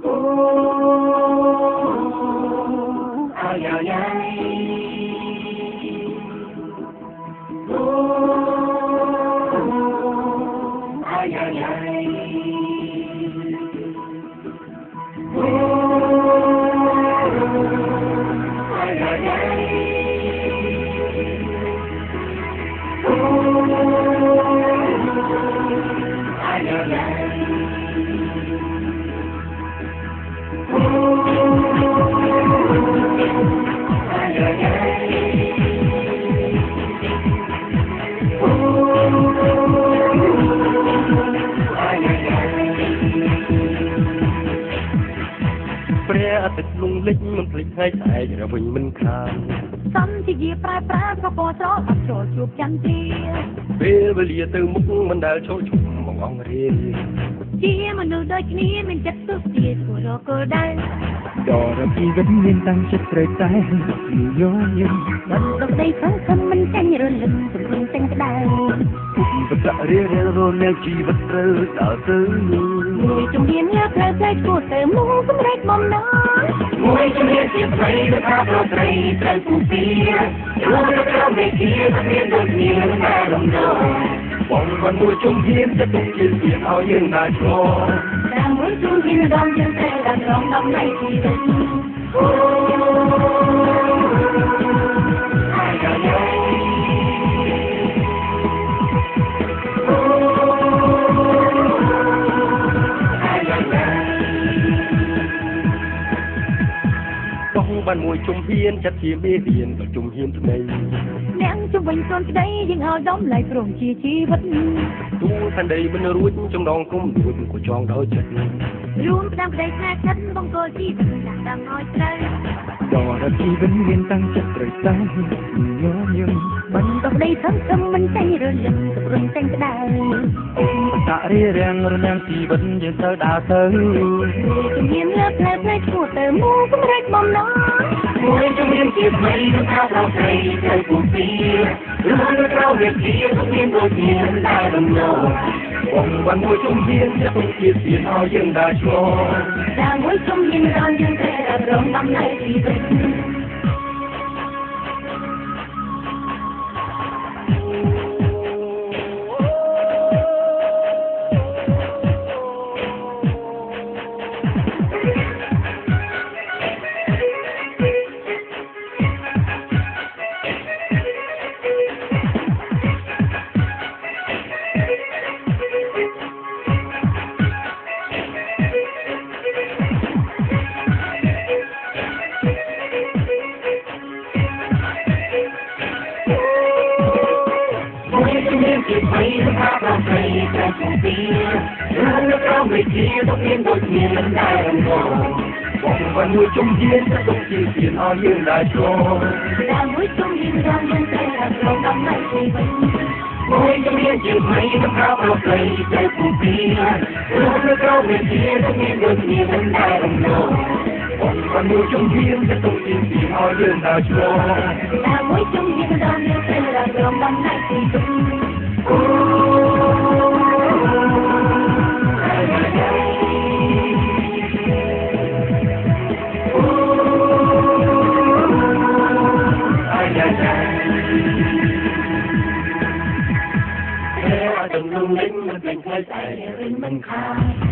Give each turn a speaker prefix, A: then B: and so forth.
A: Ay, ay, ay. Ay, ay, ay. Ay, ay, ay. Ay, ay, ay.ព្រះអាទិត្យលងលិចមិនភ្លេចថ្ងៃស្អែករវិញមិនខាន
B: សំជាយាប្រែប្រាក៏ពណ៌ស្រអត់ចូលជួបចន្ទរា
A: ពេលវេលាទៅមុខមិនដែលឈរឈប់មកអងរា
B: ជាមនុស្សដូចគ្នាមានចិត្តទុស្ទាធ្វើរកគោលដៅ
A: ដល់ជីវិតមានតាំងចិត្តត្រូវតែយល់យល់
B: មិនទុកដីសង្ឃឹមមិនចាញ់រលឹមព្រមទាំងក្តៅ
A: បតរៀលរនាងជីវិតត្រូវដើរទៅ
B: មួយជំនាញលើផ្លូវផ្លេចគួរទៅមុខសម្រេចបំណង
A: មួយជំនាញជាស្រីដែលថាប្រត្រីត្រូវពូពីរួមត្រូវមេគាគ្មានដូចគ្នាតែរំលងបងបានមួយជំនាញจะទុកជាស្ពានឲ្យយើងដើរឆ្លង
B: តាមមួយជំនាញដងយើងត្រូវតែរងដំណៃជីវិត
A: បានមួយជំហានចាត់ជាមេរៀនដល់ជំហានថ្មី
B: អ្នកជំវិញខ្លួនក្តីយើងឲ្យដំឡៃព្រមជាជីវិត
A: ទូថាដីមិនរួចចំណងគុំរួចក៏ចងដល់ចិត្ត
B: រួមតាមក្តីខ្លាចចិត្តបង្គោលជីវិតដាក់តាមឲ្យត្រូវ
A: ដល់ជីវិតមានតាំងចិត្តត្រូវតែញញឹម
B: មិនទុកដីសង្ឃឹមមិនចាញ់រលឹមព្រមទាំងក្តៅ
A: តរៀរាំងរនាំងជីវិតយើងត្រូវដើរទៅ
B: ជំនាញលើផ្លែផ្លែឈ្មោះទៅមកសម្រេចបំណង
A: មួយជំនាញជាស្រីថាប្រត្រីត្រូវពូពីរួមត្រូវវិជាគ្មានដូចគ្នាតែរំលងបងបានមួយជំហានจะទុកជាស្ពានឲ្យយើងដើរឆ្លង
B: តាមមួយជំហានដល់យើងត្រូវតែរងដំណៃជីវិត
A: ជាស្រីថាប្រត្រីត្រូវពូពីរួមត្រូវវិជាគ្មានដូចគ្នាតែរំលងបងបានមួយជំហានจะទុកជាស្ពានឲ្យយើងដើរឆ្លង
B: តាមមួយជំហានដល់យើងត្រូវតែរងដំណៃជីវិត
A: មួយជំនាញជាស្រីថាប្រត្រីត្រូវពូពីរួមត្រូវវិជាគ្មានដូចគ្នាតែរំលងបងបានមួយជំហានจะទុកជាស្ពានឲ្យយើងដើរឆ្លង
B: តាមមួយជំហានដល់យើងត្រូវតែរងដំណៃជីវិត
A: Hãy subscribe cho kênh Ghiền Mì Gõ để không bỏ lỡ những video hấp dẫn